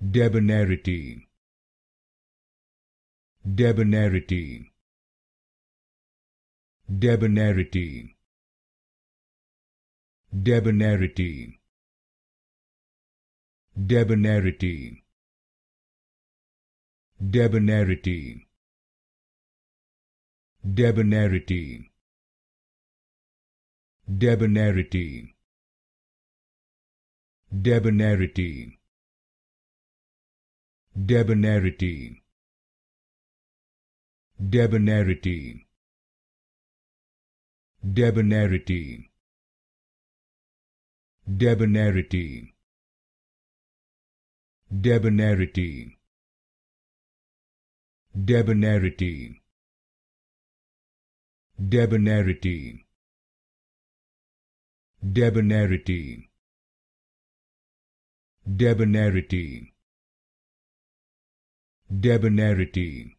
Debonairity, Debonairity, Debonairity, Debonairity, Debonairity, Debonairity, Debonairity, Debonairity, Debonairity, Debonairity, Debonairity, Debonairity, Debonairity, Debonairity, Debonairity, Debonairity, Debonairity, Debonairity, Debonairity,